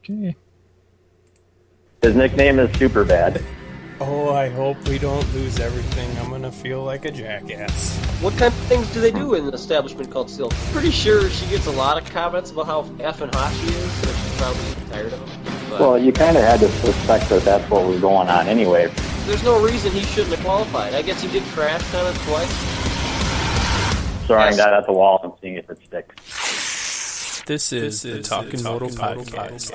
Okay. His nickname is Superbad. Oh, I hope we don't lose everything. I'm gonna feel like a jackass. What kind of things do they do in an establishment called Silk? Pretty sure she gets a lot of comments about how effing hot she is, so she's probably tired of him. But Well, you kind of had to suspect that that's what was going on anyway. there's no reason he shouldn't have qualified. I guess he did crash kind of twice. Throwing Yes. that at the wall and seeing if it sticks. This is the Talkin Moto podcast.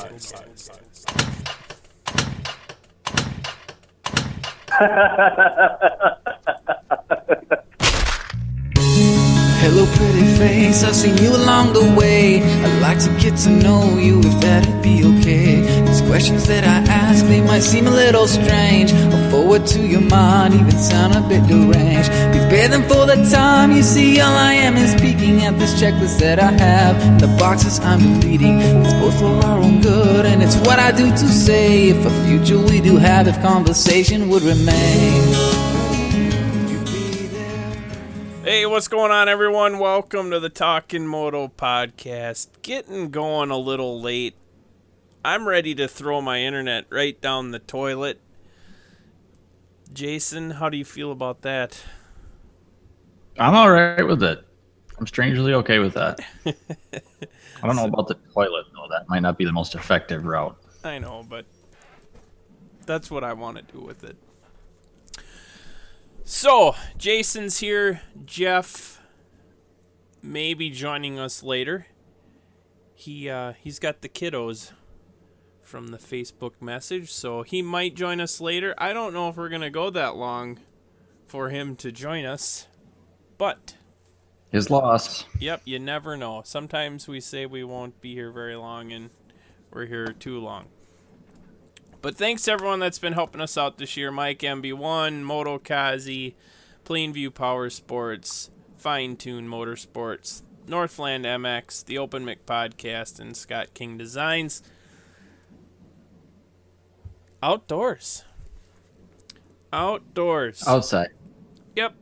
Hello, pretty face, I've seen you along the way. I'd like to get to know you, if that'd be okay. These questions that I ask, they might seem a little strange, or forward to your mind, even sound a bit deranged. Prepare them for the time, you see all I am is peeking at this checklist that I have, and the boxes I'm deleting. It's both for our own good, and it's what I do to say, if a future we do have, if conversation would remain. Hey, what's going on, everyone? Welcome to the Talkin Moto podcast. Getting going a little late. I'm ready to throw my internet right down the toilet. Jason, how do you feel about that? I'm all right with it. I'm strangely okay with that. I don't know about the toilet, though. That might not be the most effective route. I know, but that's what I want to do with it. So, Jason's here. Jeff may be joining us later. He's got the kiddos from the Facebook message, so he might join us later. I don't know if we're going to go that long for him to join us, but His loss. yep, you never know. Sometimes we say we won't be here very long, and we're here too long. But thanks to everyone that's been helping us out this year. Mike MB1, Moto Kazi, Plainview Power Sports, Fine Tune Motorsports, Northland MX, the Open Mic Podcast, and Scott King Designs. Outdoors. Outside. Yep.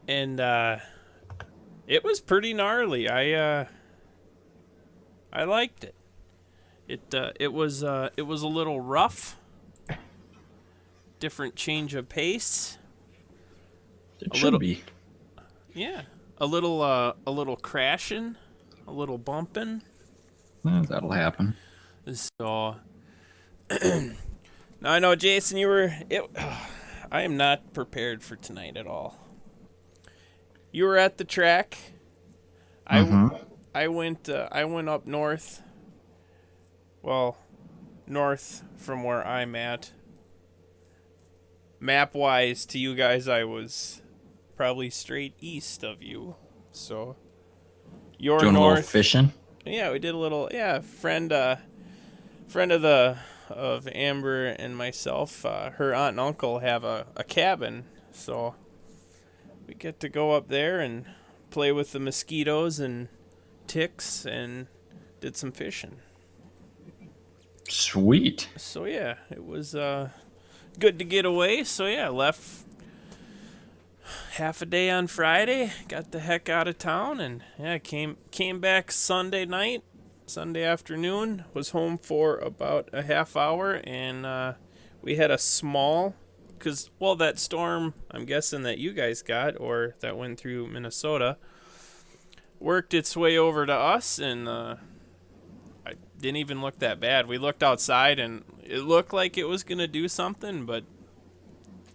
And it was pretty gnarly. I liked it. It was a little rough. Different change of pace. It should be. Yeah. A little crashing, a little bumping. That'll happen. So now I know, Jason, I am not prepared for tonight at all. You were at the track. I went up north. Well, north from where I'm at. Map-wise, to you guys, I was probably straight east of you. So, you're Doing north. a little fishing. Yeah, we did a little. Yeah, friend of Amber and myself. Her aunt and uncle have a cabin, so we get to go up there and play with the mosquitoes and ticks and did some fishing. Sweet. So yeah, it was good to get away. So yeah, left half a day on Friday, got the heck out of town, and yeah, came back Sunday afternoon, was home for about a half hour, and we had a small, that storm, I'm guessing that you guys got, or that went through Minnesota, worked its way over to us, and didn't even look that bad. We looked outside and it looked like it was going to do something, but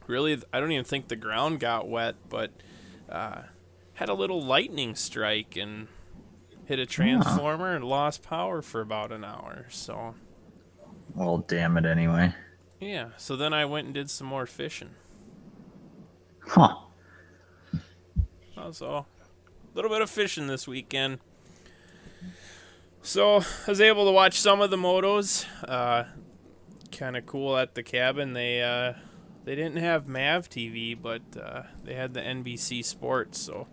really, I don't even think the ground got wet, but had a little lightning strike and hit a transformer and lost power for about an hour. So, Well, damn it anyway. yeah. So then I went and did some more fishing. Huh. So, a little bit of fishing this weekend. So, I was able to watch some of the motos. Kind of cool at the cabin. They didn't have MAV TV, but they had the NBC Sports, so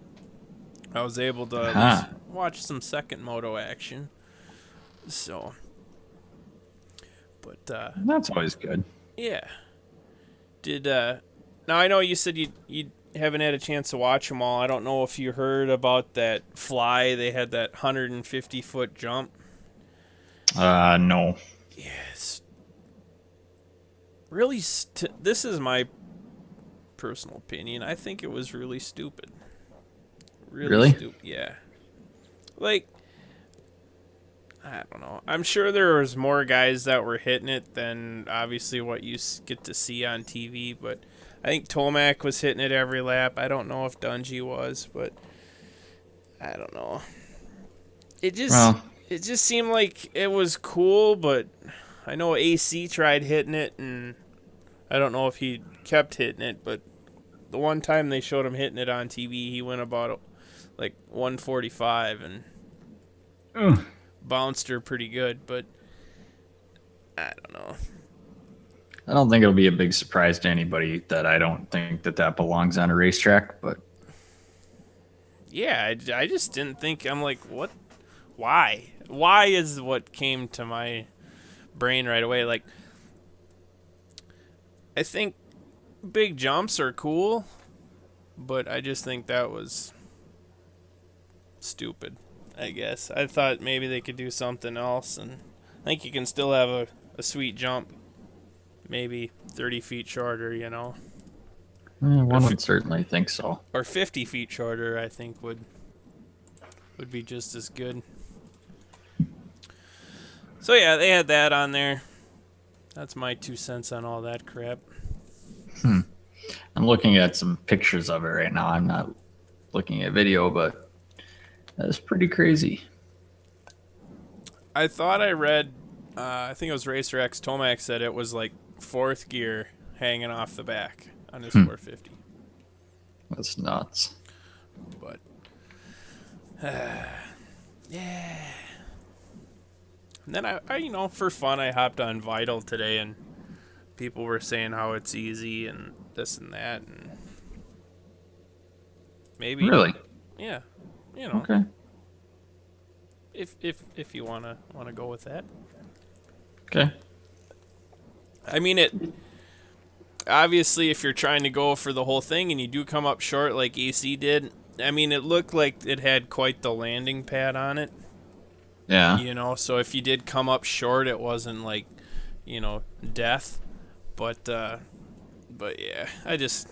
I was able to at least watch some second moto action. So, but That's always good. yeah. Now I know you said you haven't had a chance to watch them all. I don't know if you heard about that fly. They had that 150-foot jump. No. Yes. Really, this is my personal opinion. I think it was really stupid. Really? Stupid. Yeah. Like, I don't know. I'm sure there was more guys that were hitting it than obviously what you get to see on TV, but I think Tomac was hitting it every lap. I don't know if Dungey was, but I don't know. It just seemed like it was cool, but I know AC tried hitting it, and I don't know if he kept hitting it, but the one time they showed him hitting it on TV, he went about like 145 and bounced her pretty good, but I don't know. I don't think it'll be a big surprise to anybody that I don't think that belongs on a racetrack, but Yeah, I just didn't think. I'm like, what? Why? Why is what came to my brain right away. Like, I think big jumps are cool, but I just think that was stupid, I guess. I thought maybe they could do something else, and I think you can still have a sweet jump, maybe 30 feet shorter, you know? one would certainly think so. Or 50 feet shorter, I think would be just as good. So yeah, they had that on there. That's my 2 cents on all that crap. I'm looking at some pictures of it right now. I'm not looking at video, but that's pretty crazy. I thought I read, I think it was Racer X Tomac said it was like 4th gear hanging off the back on his 450. That's nuts. But, yeah. And then I, you know, for fun, I hopped on Vital today, and people were saying how it's easy and this and that, and maybe Really? yeah, you know, Okay. if you wanna go with that. Okay. I mean, it obviously if you're trying to go for the whole thing and you do come up short like AC did, I mean, it looked like it had quite the landing pad on it. Yeah. You know, so if you did come up short, it wasn't like, you know, death. But yeah, I just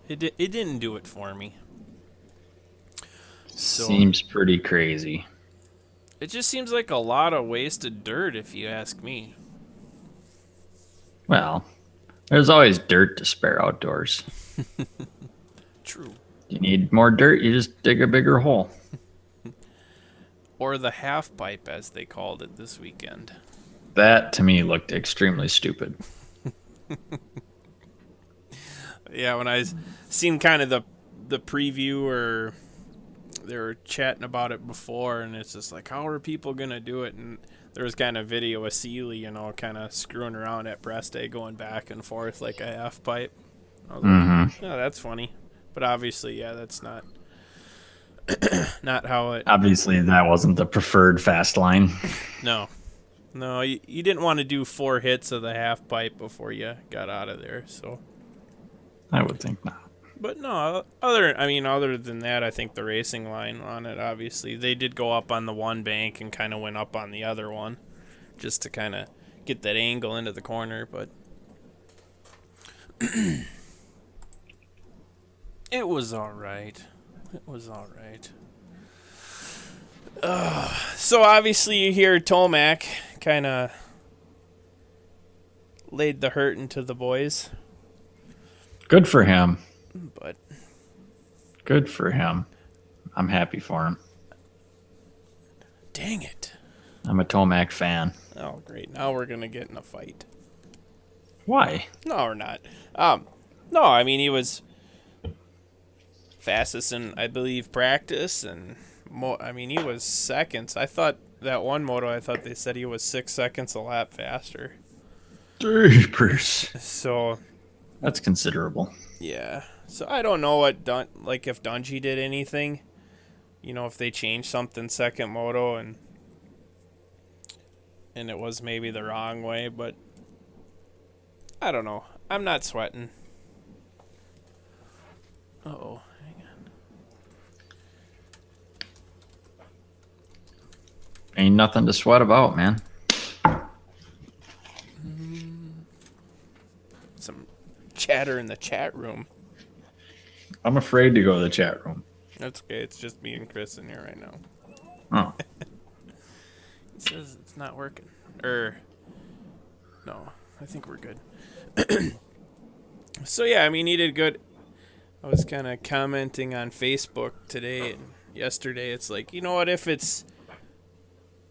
it didn't do it for me. So Seems pretty crazy. it just seems like a lot of wasted dirt, if you ask me. Well, there's always dirt to spare outdoors. True. You need more dirt, you just dig a bigger hole. Or the half pipe, as they called it this weekend. That to me looked extremely stupid. Yeah, when I seen kind of the preview, or they were chatting about it before, and it's just like, how are people gonna do it? And there was kind of video of Sealy, you know, kind of screwing around at press day, going back and forth like a half pipe. I was like, oh, that's funny. But obviously, yeah, that's not not how it. Obviously, that wasn't the preferred fast line. No, you didn't want to do 4 hits of the half pipe before you got out of there. So, I would think not. but no, other than that, I think the racing line on it, obviously, they did go up on the one bank and kind of went up on the other one, just to kind of get that angle into the corner. But it was all right. It was all right. So obviously you hear Tomac kind of laid the hurt into the boys, Good for him. but Good for him. I'm happy for him. dang it. I'm a Tomac fan. Oh, great. Now we're going to get in a fight. Why? No, we're not. No, I mean, he was fastest in, I believe, practice, and he was seconds. I thought that one moto, I thought they said he was 6 seconds a lap faster. Jeepers. So, That's considerable. yeah. So I don't know what if Dungey did anything. You know, if they changed something second moto and it was maybe the wrong way, but I don't know. I'm not sweating. Uh-oh. Hang on. ain't nothing to sweat about, man. Some chatter in the chat room. I'm afraid to go to the chat room. That's okay. It's just me and Chris in here right now. Oh. He says it's not working. No, I think we're good. So yeah, I mean, he did good. I was kind of commenting on Facebook today and yesterday. It's like, you know what, if it's,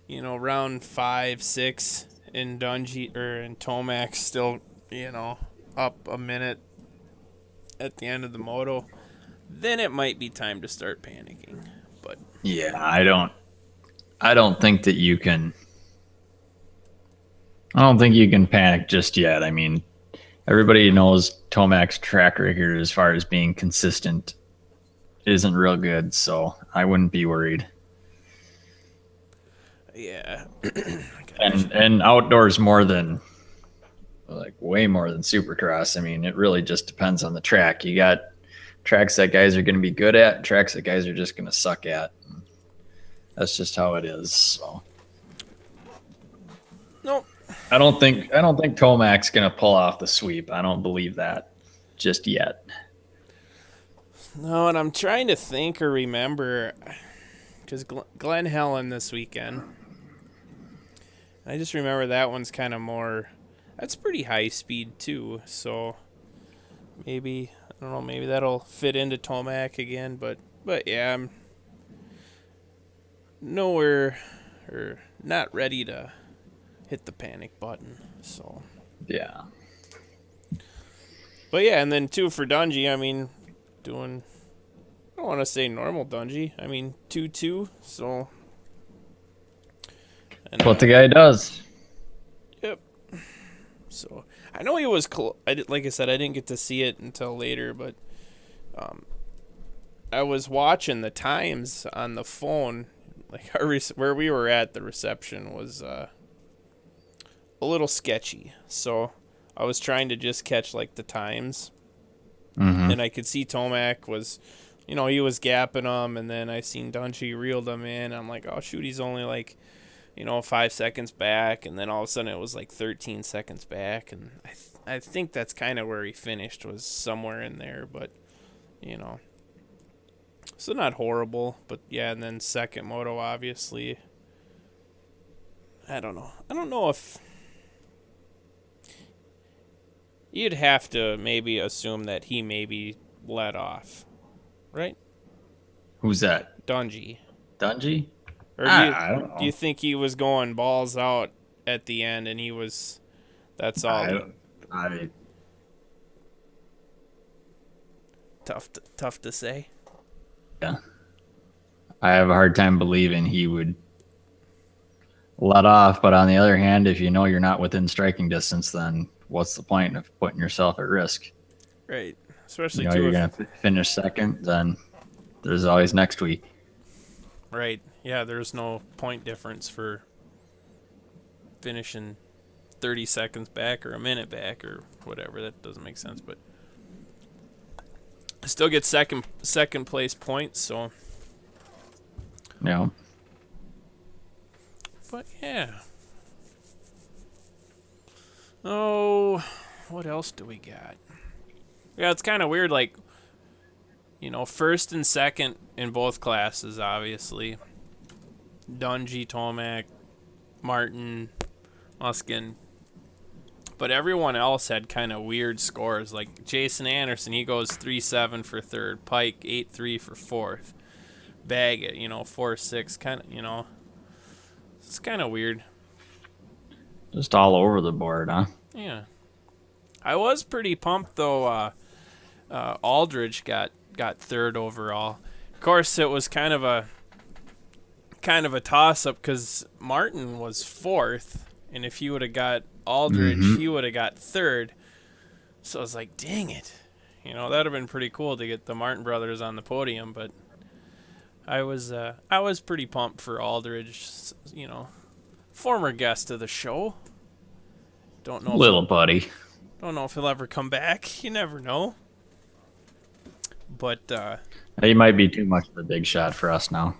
round 5, 6 in Dungey or in Tomac still, up a minute at the end of the moto, then it might be time to start panicking. But Yeah, I don't think that you can. I don't think you can panic just yet. I mean, everybody knows Tomac's track record as far as being consistent isn't real good, so I wouldn't be worried. yeah. And outdoors more than, like, way more than Supercross. I mean, it really just depends on the track. You got tracks that guys are going to be good at, tracks that guys are just going to suck at. That's just how it is. So Nope. I don't think Tomac's going to pull off the sweep. I don't believe that just yet. No, and I'm trying to think or remember, because Glen Helen this weekend, I just remember that one's kind of more, that's pretty high speed too, so maybe, I don't know, maybe that'll fit into Tomac again, but yeah, I'm nowhere, or not ready to hit the panic button, so. Yeah. But yeah, and then too for Dungey, I mean, doing, I don't want to say normal Dungey. I mean, 2-2, so. And, That's what the guy does. Yep. So, I know he was close. Like I said, I didn't get to see it until later, but I was watching the times on the phone. Like, where we were at, the reception was a little sketchy. So, I was trying to just catch, like, the times. Mm-hmm. And I could see Tomac was, he was gapping him, and then I seen Dungey reeled him in. I'm like, oh, shoot, he's only, like, 5 seconds back. And then all of a sudden it was, like, 13 seconds back. And I think that's kind of where he finished, was somewhere in there. But, so not horrible. But, yeah, and then second moto, obviously. I don't know. I don't know if... You'd have to maybe assume that he maybe let off, right? Who's that? Dungey. Dungey? Or I don't know. do you think he was going balls out at the end and he was, that's all? Tough to say. Yeah. I have a hard time believing he would let off, but on the other hand, if you know you're not within striking distance, then what's the point of putting yourself at risk? Right. Especially you're going to finish second, then there's always next week. Right. Yeah, there's no point difference for finishing 30 seconds back or a minute back or whatever. That doesn't make sense, but I still get second place points, so. Yeah. But yeah. Oh, what else do we got? Yeah, it's kind of weird, like, first and second in both classes, obviously. Dungey, Tomac, Martin, Muskin. But everyone else had kind of weird scores. Like Jason Anderson, he goes 3-7 for third. Pike, 8-3 for fourth. Baggett, 4-6, kind of, it's kind of weird. Just all over the board, huh? Yeah. I was pretty pumped, though. Aldridge got third overall. Of course, it was kind of a toss-up because Martin was fourth, and if he would have got Aldridge, he would have got third. So I was like, dang it. That would have been pretty cool to get the Martin brothers on the podium, but I was pretty pumped for Aldridge, former guest of the show. Don't know. Little buddy. Don't know if he'll ever come back. You never know. But he might be too much of a big shot for us now.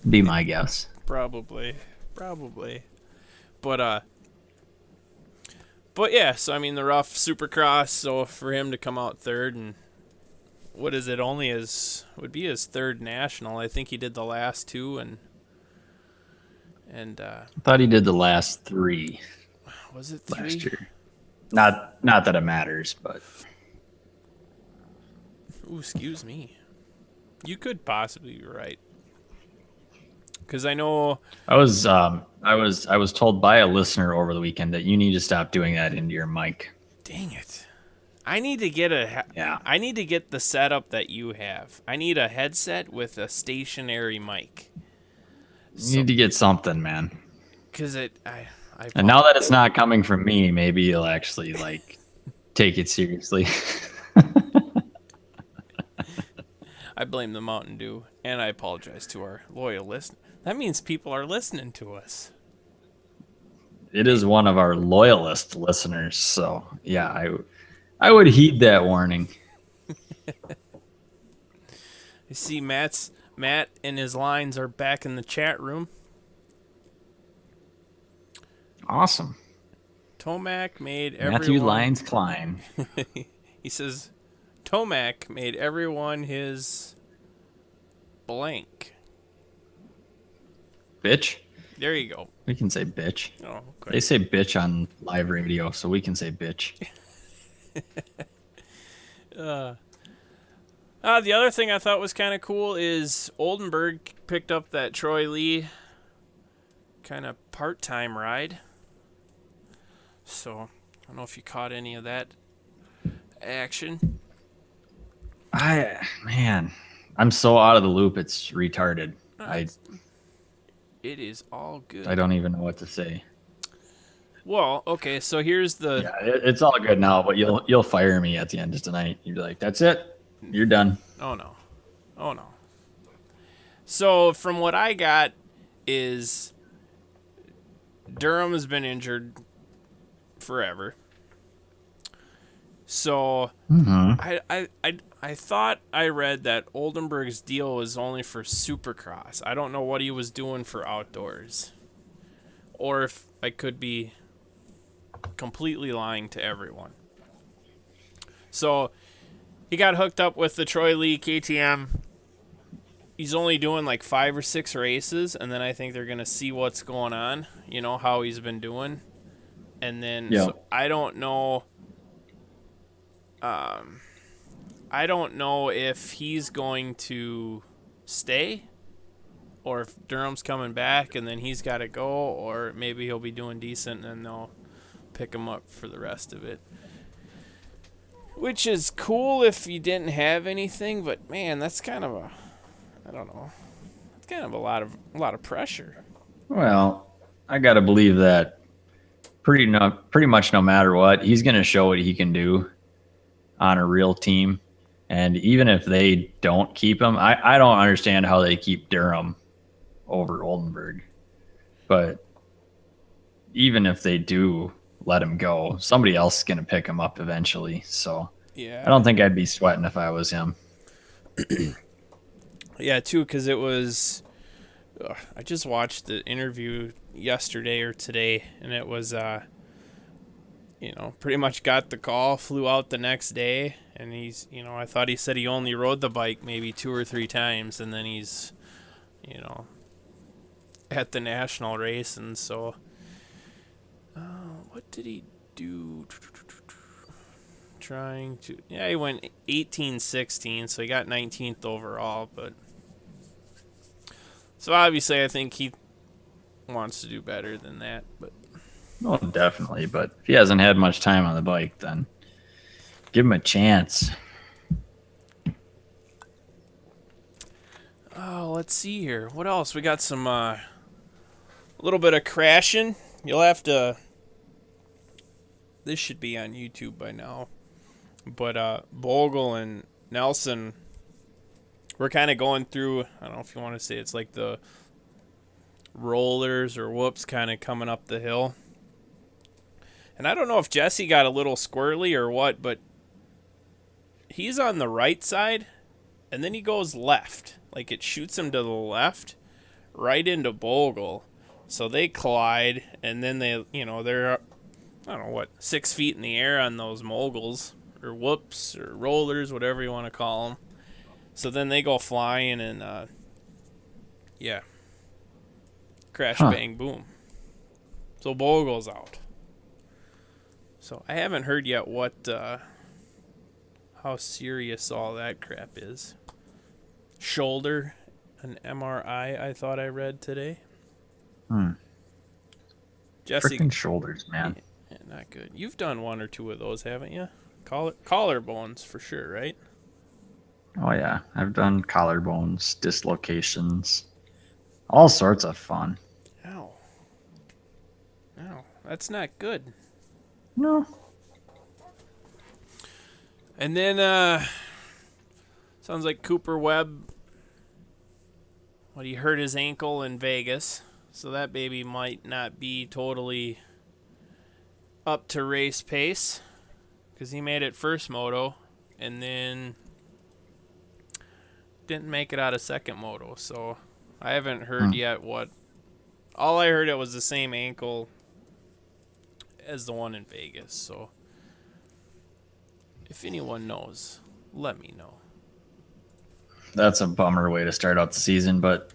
Be my guess. Probably. But yeah, so I mean the rough Supercross, so for him to come out third, and what is it, would be his third national. I think he did the last two, and I thought he did the last 3 was it 3? last year. Not that it matters, but Ooh, excuse me. You could possibly be right. Because I know I was told by a listener over the weekend that you need to stop doing that into your mic. dang it. I need to get I need to get the setup that you have. I need a headset with a stationary mic. You need to get something, man. Cuz And now that it's not coming from me, maybe you'll actually like take it seriously. I blame the Mountain Dew, and I apologize to our loyal listeners. That means people are listening to us. It is one of our loyalist listeners, so yeah, I would heed that warning. You see, Matt and his lines are back in the chat room. Awesome. Tomac made everyone... Matthew Lyons Klein. He says, Tomac made everyone his blank. Bitch? There you go. We can say bitch. Oh, okay. They say bitch on live radio, so we can say bitch. The other thing I thought was kind of cool is Oldenburg picked up that Troy Lee kind of part-time ride. So, I don't know if you caught any of that action. I'm so out of the loop, it's retarded. It is all good. I don't even know what to say. Well, okay, so here's the... Yeah, it's all good now, but you'll fire me at the end of tonight. You'll be like, that's it. You're done. Oh, no. So, from what I got is Durham has been injured forever. So, I thought I read that Oldenburg's deal was only for Supercross. I don't know what he was doing for outdoors. Or if I could be completely lying to everyone. So, he got hooked up with the Troy Lee KTM. He's only doing like 5 or 6 races, and then I think they're going to see what's going on, how he's been doing. And then, so I don't know... I don't know if he's going to stay or if Durham's coming back and then he's got to go, or maybe he'll be doing decent and they'll pick him up for the rest of it. Which is cool if you didn't have anything, but man, that's kind of I don't know. It's kind of a lot of pressure. Well, I got to believe that pretty much no matter what, he's going to show what he can do on a real team. And even if they don't keep him, I don't understand how they keep Durham over Oldenburg. But even if they do let him go, somebody else is going to pick him up eventually. So yeah, I don't think I'd be sweating if I was him. Yeah, too, because it was... I just watched the interview yesterday or today, and it was... pretty much got the call, flew out the next day, and he's, I thought he said he only rode the bike maybe 2 or 3 times, and then he's, at the national race, and so, what did he do? He went 18-16, so he got 19th overall, but, so obviously I think he wants to do better than that, but. Oh, definitely. But if he hasn't had much time on the bike, then give him a chance. Oh, let's see here. What else? We got some, a little bit of crashing. You'll have to... This should be on YouTube by now. But Bogle and Nelson were kind of going through, I don't know if you want to say it's like the rollers or whoops kind of coming up the hill. And I don't know if Jesse got a little squirrely or what, but he's on the right side, and then he goes left. Like, it shoots him to the left, right into Bogle. So they collide, and then they're, I don't know, 6 feet in the air on those moguls, or whoops, or rollers, whatever you want to call them. So then they go flying, and, crash, bang, boom. So Bogle's out. So I haven't heard yet how serious all that crap is. Shoulder, an MRI, I thought I read today. Jesse, Freaking shoulders, man. yeah, not good. You've done 1 or 2 of those, haven't you? Collarbones for sure, right? Oh yeah, I've done collarbones, dislocations, all sorts of fun. Ow. Ow. That's not good. No. And then, sounds like Cooper Webb, he hurt his ankle in Vegas. So that baby might not be totally up to race pace. Because he made it first moto. And then didn't make it out of second moto. So I haven't heard yet what. All I heard, it was the same ankle as the one in Vegas. So if anyone knows, let me know. That's a bummer way to start out the season, but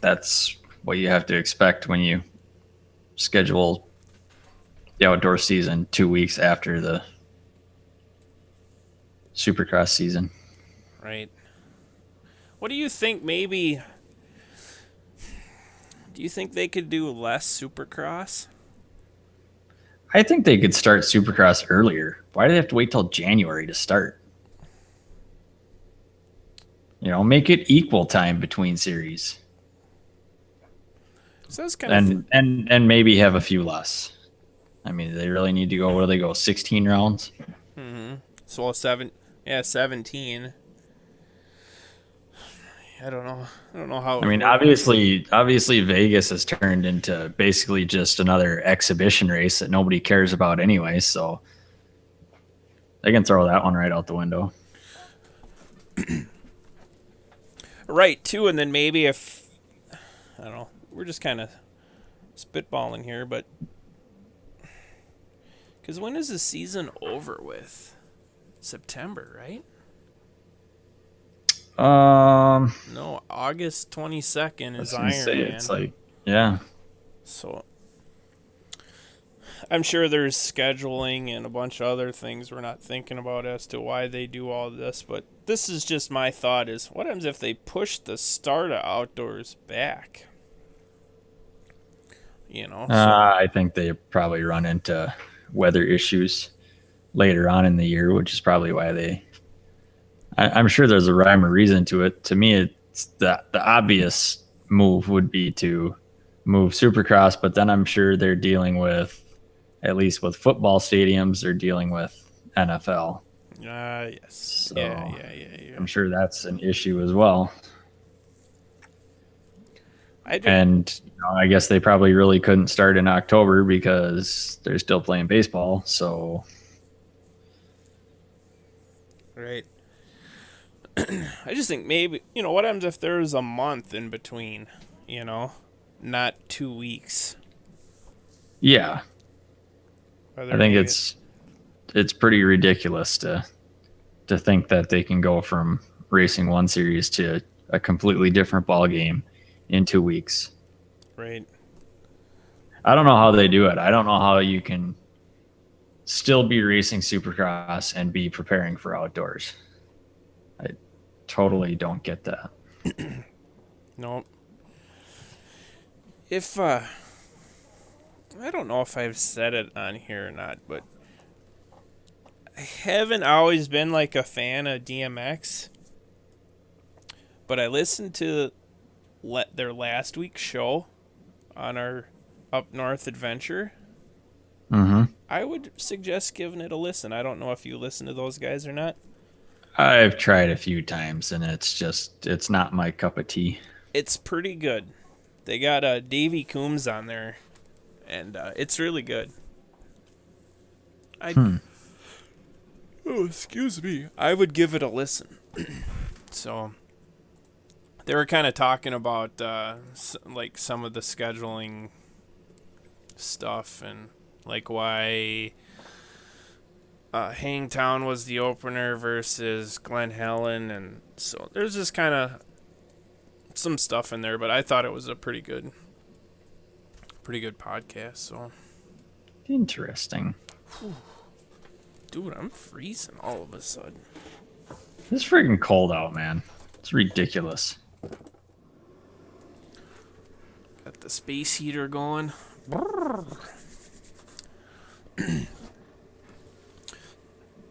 that's what you have to expect when you schedule the outdoor season 2 weeks after the Supercross season. Right. What do you think? Maybe. Do you think they could do less Supercross? I think they could start Supercross earlier. Why do they have to wait till January to start? Make it equal time between series. So that's kind of and maybe have a few less. I mean, they really need to go. What do they go? 16 rounds. So 17. I don't know how. I mean, obviously, Vegas has turned into basically just another exhibition race that nobody cares about anyway. So they can throw that one right out the window. Right, too, and then maybe if, I don't know, we're just kind of spitballing here, but, because when is the season over with? September, right? No, August 22nd is Iron Man. It's like, yeah. So, I'm sure there's scheduling and a bunch of other things we're not thinking about as to why they do all this, but this is just my thought is, what happens if they push the start of outdoors back? I think they probably run into weather issues later on in the year, which is probably why I'm sure there's a rhyme or reason to it. To me, it's the obvious move would be to move Supercross, but then I'm sure they're dealing with, at least with football stadiums, they're dealing with NFL. Yes. So Yeah. I'm sure that's an issue as well. I guess they probably really couldn't start in October because they're still playing baseball. So, right. I just think maybe, what happens if there's a month in between, not 2 weeks? Yeah. I think it's pretty ridiculous to think that they can go from racing one series to a completely different ball game in 2 weeks. Right. I don't know how they do it. I don't know how you can still be racing Supercross and be preparing for outdoors. I totally don't get that. Nope. If I don't know if I've said it on here or not, but I haven't always been like a fan of DMX, but I listened to their last week's show on our Up North adventure. I would suggest giving it a listen. I don't know if you listen to those guys or not. I've tried a few times, and it's not my cup of tea. It's pretty good. They got Davey Coombs on there, and it's really good. Oh, excuse me. I would give it a listen. So, they were kind of talking about like some of the scheduling stuff and like why Hangtown was the opener versus Glen Helen, and so there's just kind of some stuff in there, but I thought it was a pretty good podcast. So Interesting. dude, I'm freezing all of a sudden. It's freaking cold out, man. It's ridiculous. Got the space heater going.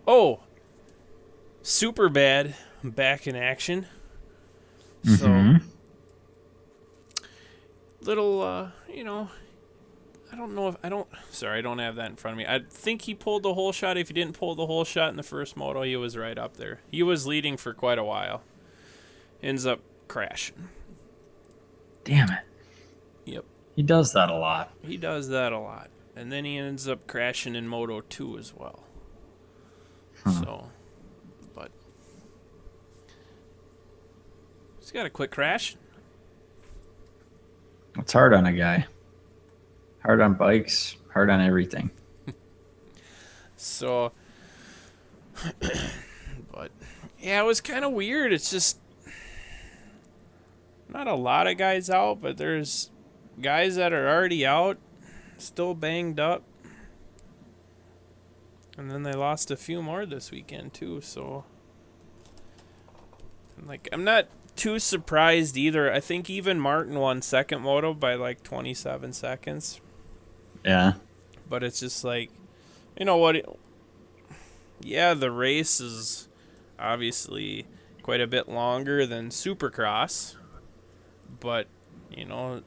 Oh, super bad back in action. So little, you know, I don't know if I don't have that in front of me. I think he pulled the whole shot. If he didn't pull the whole shot in the first moto, he was right up there. He was leading for quite a while. Ends up crashing. Damn it. Yep. He does that a lot. He does that a lot. And then he ends up crashing in Moto 2 as well. So, but he's got to quit crashing. It's hard on a guy. Hard on bikes, hard on everything. So, but yeah, it was kind of weird. It's just not a lot of guys out, but there's guys that are already out, still banged up. And then they lost a few more this weekend too, so like I'm not too surprised either. I think even Martin won second moto by like 27 seconds. Yeah. But it's just like, you know what? Yeah, the race is obviously quite a bit longer than Supercross. But, you know,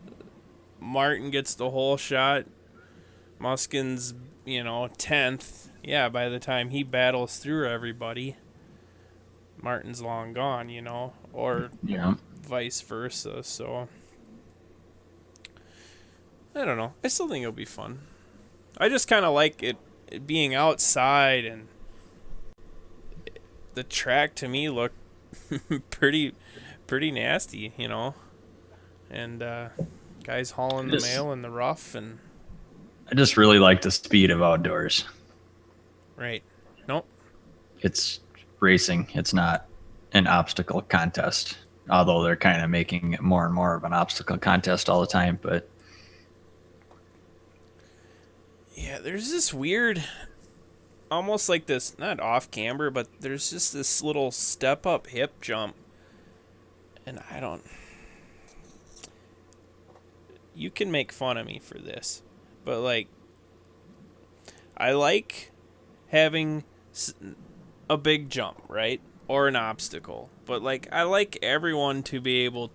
Martin gets the whole shot. Muskin's, 10th. Yeah, by the time he battles through everybody, Martin's long gone, or vice versa. So, I don't know. I still think it'll be fun. I just kind of like it being outside, and the track to me looked pretty nasty, and guys hauling the mail in the rough, and I just really like the speed of outdoors. right. Nope. It's racing. It's not an obstacle contest, although they're kind of making it more and more of an obstacle contest all the time. But yeah, there's this weird, almost like this, not off camber, but there's just this little step up hip jump. And you can make fun of me for this, but like, I like having a big jump, right? Or an obstacle. But like, I like everyone to be able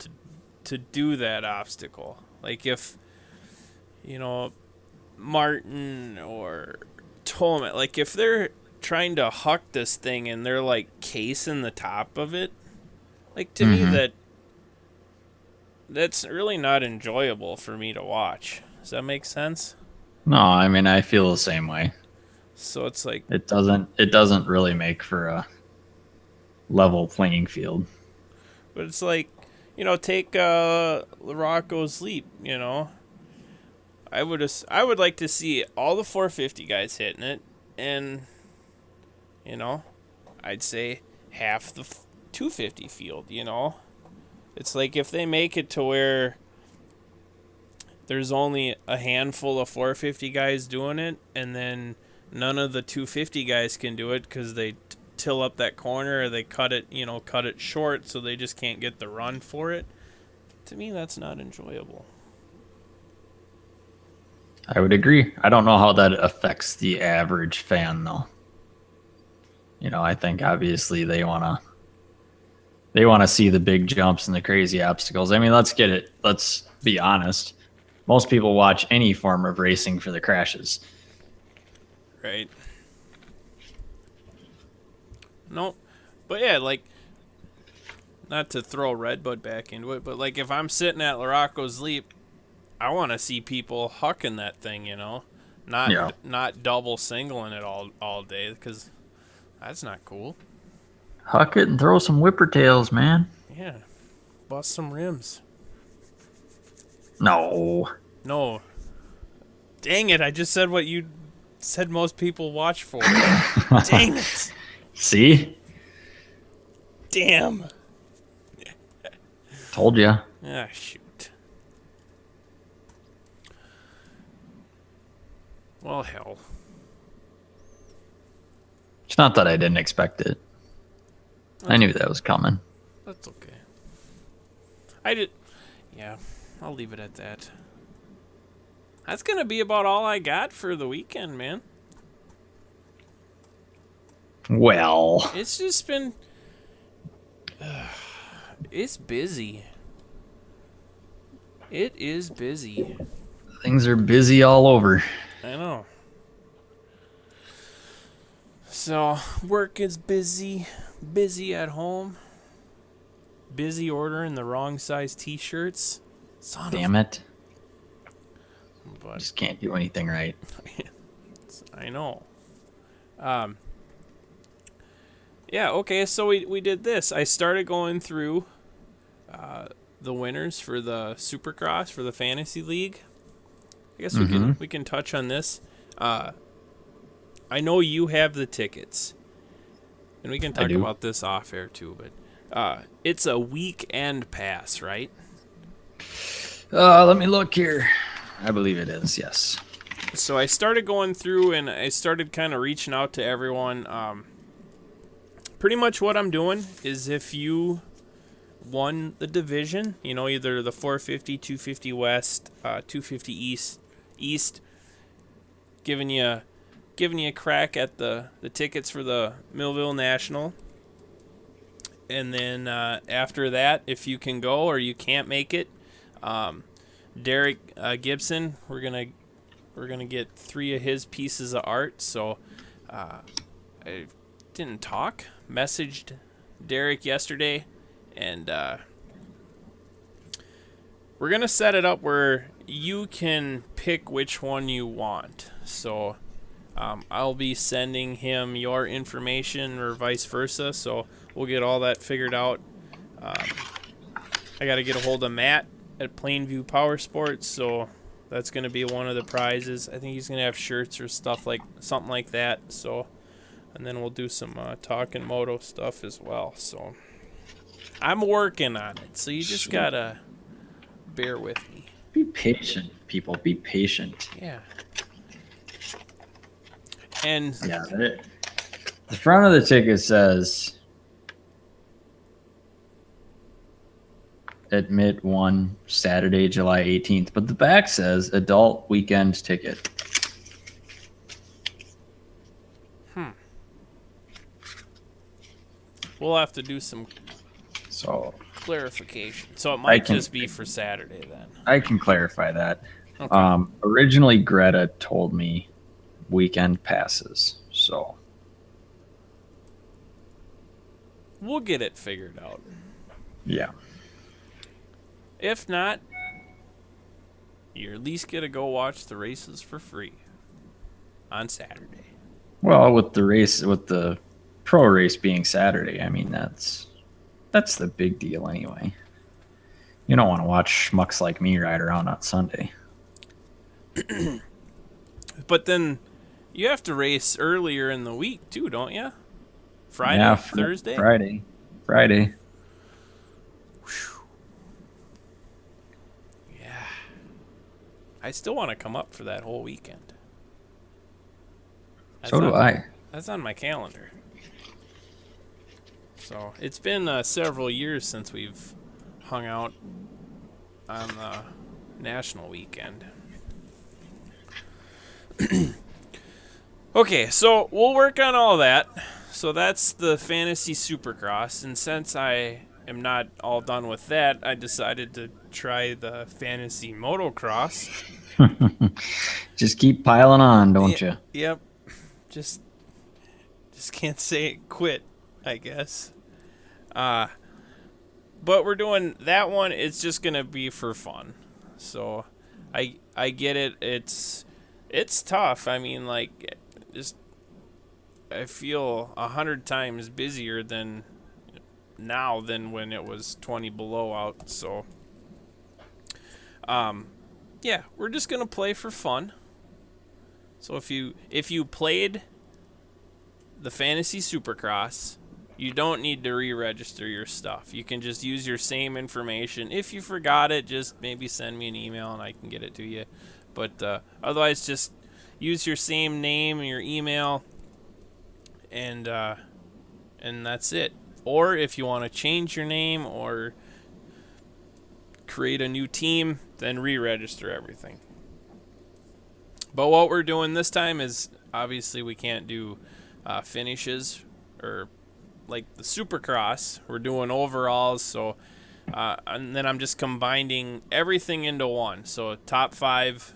to do that obstacle. Like if, Martin or Tolman, like if they're trying to huck this thing and they're like casing the top of it, like to me that's really not enjoyable for me to watch. Does that make sense? no, I mean, I feel the same way. So it's like, It doesn't really make for a level playing field. but it's like, take Larocco's Leap, I would like to see all the 450 guys hitting it, and, I'd say half the 250 field, It's like if they make it to where there's only a handful of 450 guys doing it, and then none of the 250 guys can do it because they till up that corner, or they cut it short, so they just can't get the run for it. To me, that's not enjoyable. I would agree. I don't know how that affects the average fan, though. I think obviously they want to see the big jumps and the crazy obstacles. I mean, let's be honest. Most people watch any form of racing for the crashes. Right. Nope. But yeah, like, not to throw Redbud back into it, but like if I'm sitting at Larocco's Leap, I want to see people hucking that thing, not double singling it all day, because that's not cool. Huck it and throw some whipper tails, man. Yeah. bust some rims. No. No. Dang it, I just said what you said most people watch for. Dang it. See? Damn. Told ya. Ah, shoot. Well, hell. It's not that I didn't expect it. I knew that was coming. That's okay. I did. Yeah, I'll leave it at that. That's going to be about all I got for the weekend, man. Well, It's just been. It's busy. It is busy. things are busy all over. I know. So, work is busy. Busy at home. Busy ordering the wrong size t-shirts. Son Damn it. of... But Just can't do anything right. I know. Yeah, okay, so we did this. I started going through the winners for the Supercross for the Fantasy League. I guess we can touch on this. I know you have the tickets. And we can talk about this off air too, but it's a weekend pass, right? Let me look here. I believe it is, yes. So I started going through and I started kind of reaching out to everyone. Pretty much what I'm doing is if you won the division, you know, either the 450, 250 West, 250 East, giving you a crack at the tickets for the Millville National. And then after that, if you can go or you can't make it, Derek Gibson, we're gonna get 3 of his pieces of art. So I didn't talk, messaged Derek yesterday, and we're gonna set it up where you can pick which one you want. So I'll be sending him your information or vice versa. So we'll get all that figured out. I got to get a hold of Matt at Plainview Power Sports, so that's going to be one of the prizes. I think he's going to have shirts or something like that. So, and then we'll do some Talkin Moto stuff as well. So I'm working on it. So you just got to bear with me. Be patient, people. Be patient. Yeah. And Yeah. The front of the ticket says admit one Saturday, July 18th, but the back says adult weekend ticket. we'll have to do some So clarification. So it might just be for Saturday then. I can clarify that. Okay. Originally, Greta told me weekend passes. So We'll get it figured out. yeah. If not, you're at least going to go watch the races for free on Saturday. Well, with the pro race being Saturday, I mean that's the big deal anyway. You don't want to watch schmucks like me ride around on Sunday. But then you have to race earlier in the week too, don't you? Friday, Yeah, Thursday? Friday. Yeah. I still want to come up for that whole weekend. So do I. That's on my calendar. So it's been several years since we've hung out on the national weekend. Okay, so we'll work on all that. So that's the Fantasy Supercross, and since I am not all done with that, I decided to try the Fantasy Motocross. Just keep piling on, don't you? Yep. Just can't say it quit, I guess. But we're doing that one. It's just gonna be for fun. So I get it. It's tough. I mean, like, just I feel 100 times busier than now than when it was 20 below out. So, yeah, we're just gonna play for fun. So if you played the Fantasy Supercross, you don't need to re-register your stuff. You can just use your same information. If you forgot it, just maybe send me an email and I can get it to you. But otherwise, just use your same name and your email, and that's it. Or if you want to change your name or create a new team, then re-register everything. But what we're doing this time is, obviously we can't do finishes or like the Supercross. We're doing overalls, so and then I'm just combining everything into one. So top 5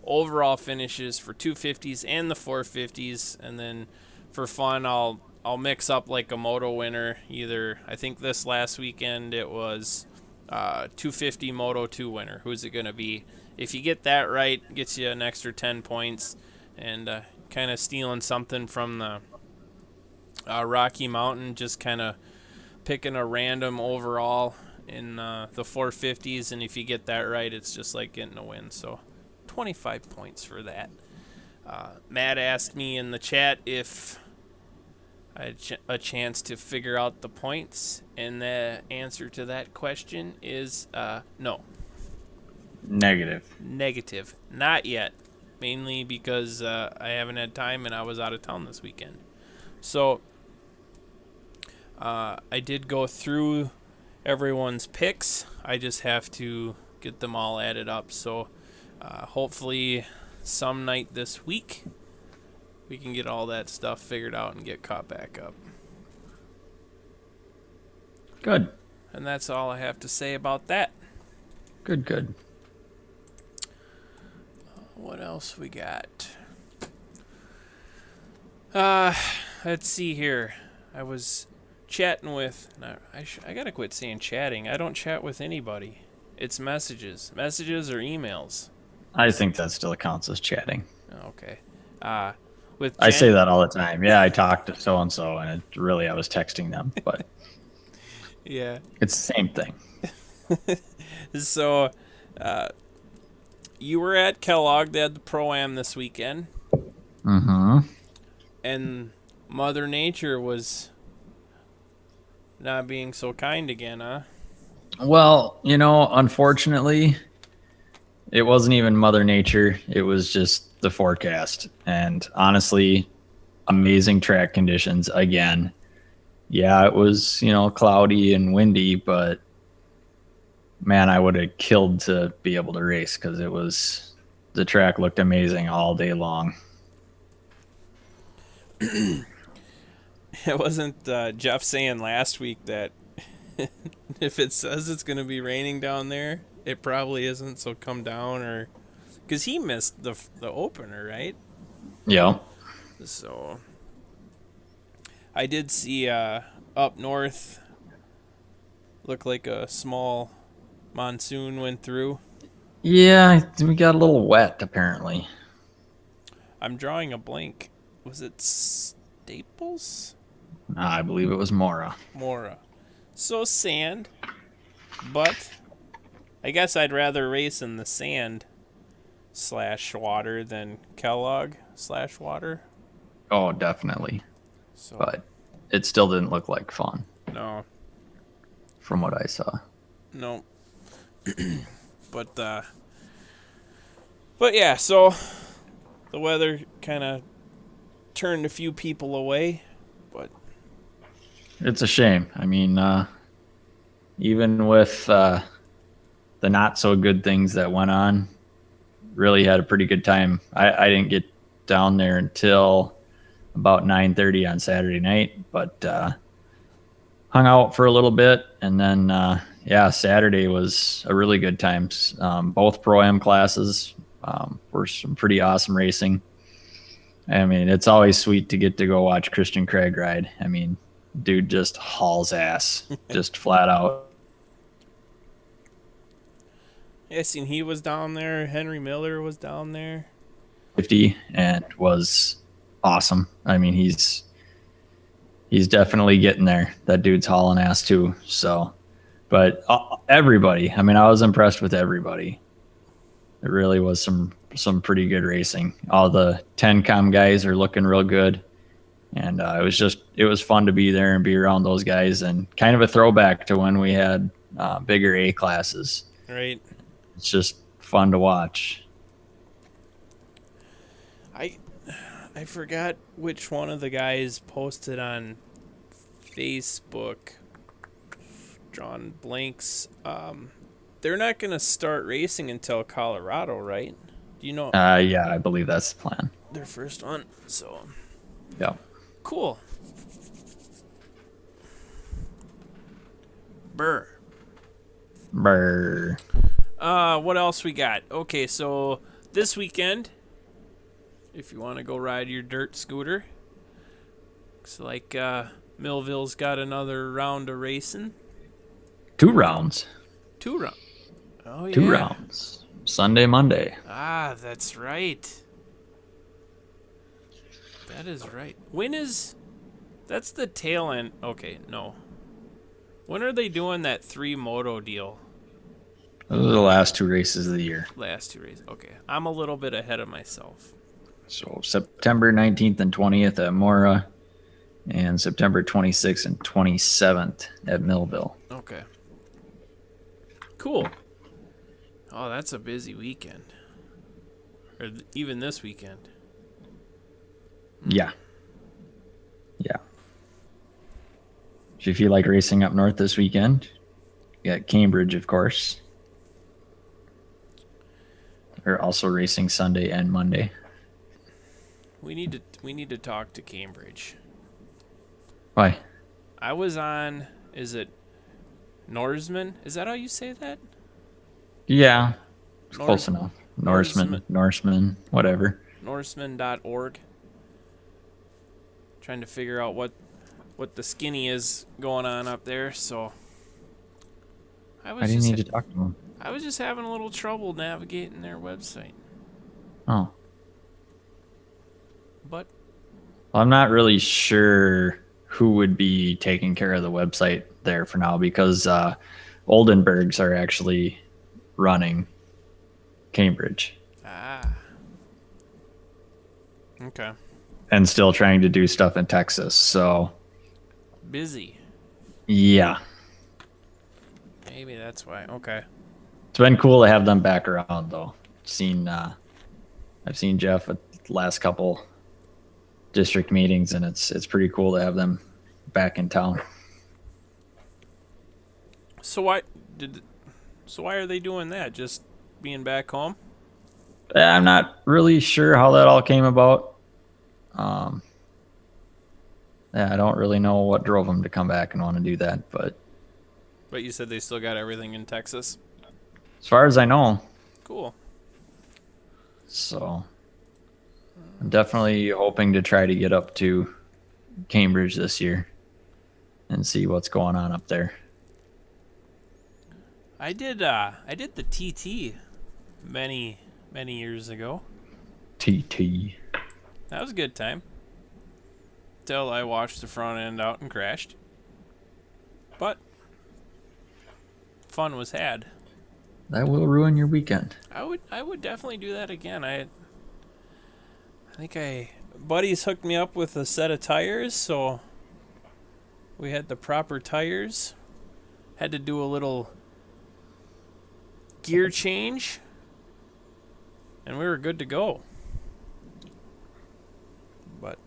overall finishes for 250s and the 450s, and then for fun I'll mix up like a moto winner. Either, I think this last weekend it was 250 Moto 2 winner. Who's it going to be? If you get that right, gets you an extra 10 points, and kind of stealing something from the Rocky Mountain, just kind of picking a random overall in the 450s, and if you get that right, it's just like getting a win. So 25 points for that. Matt asked me in the chat if I had a chance to figure out the points, and the answer to that question is no. Negative. Not yet. Mainly because I haven't had time and I was out of town this weekend. So I did go through everyone's picks. I just have to get them all added up. So hopefully some night this week we can get all that stuff figured out and get caught back up. Good. And that's all I have to say about that. Good. What else we got? Let's see here. I was chatting with... No, I gotta quit saying chatting. I don't chat with anybody. It's messages. Messages or emails. I think that still counts as chatting. Okay. With I say that all the time. Yeah, I talked to so-and-so, and it really, I was texting them. But yeah. it's the same thing. So... you were at Kellogg. They had the Pro-Am this weekend. Mm-hmm. And Mother Nature was not being so kind again, huh? Well, unfortunately, it wasn't even Mother Nature. It was just the forecast. And honestly, amazing track conditions again. Yeah, it was, cloudy and windy, but man, I would have killed to be able to race because the track looked amazing all day long. It wasn't Jeff saying last week that if it says it's going to be raining down there, it probably isn't, so come down, or because he missed the opener, right? Yeah. So I did see up north look like a small monsoon went through. Yeah, we got a little wet apparently. I'm drawing a blank. Was it Staples? I believe it was Mora. So sand, but I guess I'd rather race in the sand / water than Kellogg / water. Oh, definitely. So, But it still didn't look like fun. No. From what I saw. No. But yeah, so the weather kind of turned a few people away, but it's a shame. I mean, even with the not so good things that went on, really had a pretty good time. I didn't get down there until about 9:30 on Saturday night, but hung out for a little bit, and then Saturday was a really good time. Both Pro-Am classes were some pretty awesome racing. I mean, it's always sweet to get to go watch Christian Craig ride. I mean, dude just hauls ass, just flat out. yeah, seen he was down there. Henry Miller was down there. 50 and was awesome. I mean, he's definitely getting there. That dude's hauling ass too. So, but everybody, I mean, I was impressed with everybody. It really was some pretty good racing. All the 10 com guys are looking real good. And it was fun to be there and be around those guys, and kind of a throwback to when we had bigger A classes. Right. It's just fun to watch. I forgot which one of the guys posted on Facebook. John Blanks. They're not going to start racing until Colorado, right? Do you know? Yeah, I believe that's the plan. Their first one. So, Yeah. cool. Burr. What else we got? Okay, so this weekend, if you want to go ride your dirt scooter, looks like Millville's got another round of racing. 2 rounds. 2 rounds. Oh, yeah. 2 rounds. Sunday, Monday. Ah, that's right. That is right. That's the tail end. Okay, no. When are they doing that 3 moto deal? Those are the last 2 races of the year. Last 2 races. Okay, I'm a little bit ahead of myself. So September 19th and 20th at Mora, and September 26th and 27th at Millville. Okay. Cool. Oh, that's a busy weekend. Or even this weekend. Yeah. Yeah. So if you like racing up north this weekend, you got Cambridge, of course. They're also racing Sunday and Monday. We need to talk to Cambridge. Why? I was on, is it Norseman? Is that how you say that? Yeah. It's close enough. Norseman, whatever. Norseman.org. Trying to figure out what the skinny is going on up there, so I didn't need to talk to them. I was just having a little trouble navigating their website. Oh. But I'm not really sure who would be taking care of the website there for now, because Oldenburgs are actually running Cambridge. Okay. And still trying to do stuff in Texas. So Busy. yeah. Maybe that's why. Okay. It's been cool to have them back around, though. I've seen Jeff at the last couple district meetings, and it's pretty cool to have them back in town. So why are they doing that? Just being back home? I'm not really sure how that all came about. Yeah, I don't really know what drove them to come back and want to do that, but you said they still got everything in Texas? as far as I know. Cool. So I'm definitely hoping to try to get up to Cambridge this year and see what's going on up there. I did the TT many years ago. TT. That was a good time. Till I watched the front end out and crashed. But fun was had. That will ruin your weekend. I would definitely do that again. I think buddies hooked me up with a set of tires, so we had the proper tires. Had to do a little gear change, and we were good to go. But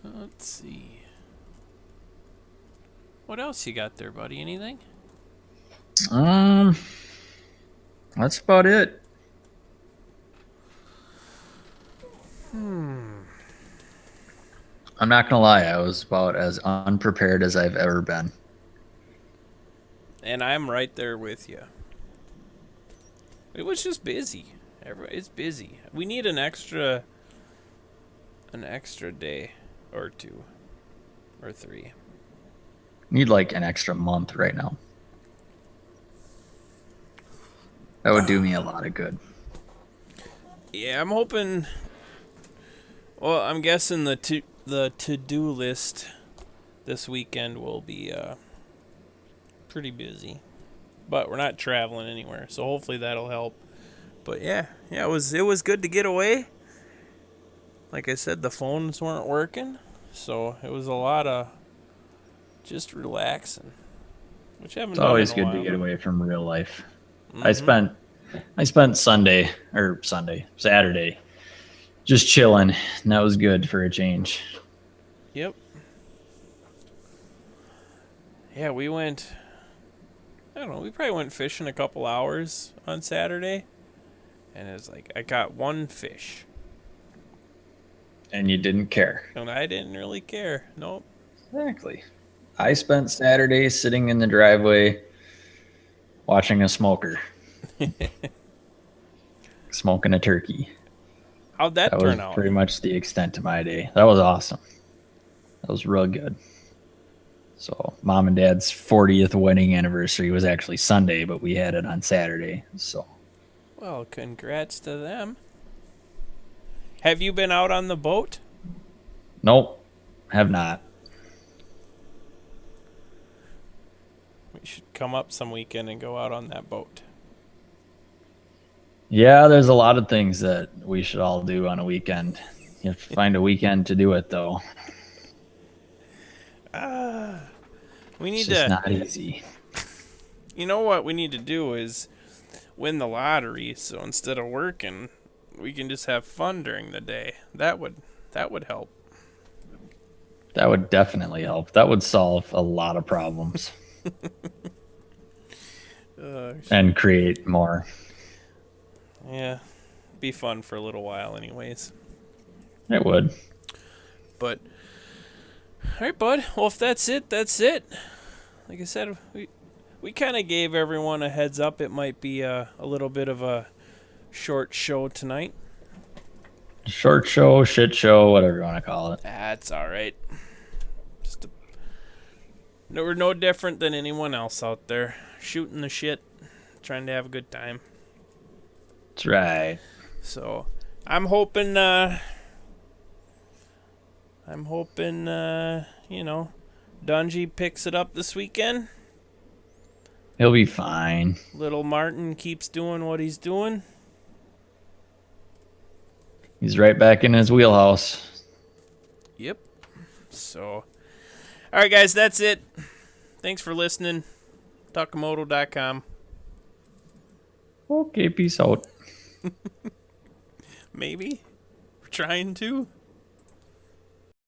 let's see. What else you got there, buddy? Anything? That's about it. I'm not gonna lie, I was about as unprepared as I've ever been. And I'm right there with you. It was just busy. It's busy. We need an extra day or 2 or 3. Need like an extra month right now. That would do me a lot of good. Yeah, I'm hoping. Well, I'm guessing the to-do list this weekend will be pretty busy. But we're not traveling anywhere, so hopefully that'll help. But yeah, it was good to get away. Like I said, the phones weren't working, so it was a lot of just relaxing, which I haven't It's done always in a good to while. get away from real life. Mhm. I spent Saturday, just chilling, and that was good for a change. Yep. Yeah, we went. I don't know. We probably went fishing a couple hours on Saturday, and it's like I caught one fish, And you didn't care. and I didn't really care. Nope. Exactly. I spent Saturday sitting in the driveway watching a smoker, smoking a turkey. How'd that That was turn out? pretty much the extent of my day. That was awesome. That was real good. So, mom and dad's 40th wedding anniversary was actually Sunday, but we had it on Saturday. So, Well, congrats to them. Have you been out on the boat? nope, have not. We should come up some weekend and go out on that boat. Yeah, there's a lot of things that we should all do on a weekend. You have to find a weekend to do it, though. We need It's just to. not easy. You know what we need to do is win the lottery. So instead of working, we can just have fun during the day. That would help. That would definitely help. That would solve a lot of problems and create more. Yeah, be fun for a little while, anyways. It would. But all right, bud. Well, if that's it, that's it. Like I said, we kind of gave everyone a heads up. It might be a little bit of a short show tonight. Short show, shit show, whatever you want to call it. That's all right. We're no different than anyone else out there, shooting the shit, trying to have a good time. That's right. So, I'm hoping, Dungy picks it up this weekend. He'll be fine. Little Martin keeps doing what he's doing. He's right back in his wheelhouse. Yep. So, all right, guys, that's it. Thanks for listening. Talkimoto.com. Okay, peace out. Maybe. We're trying to.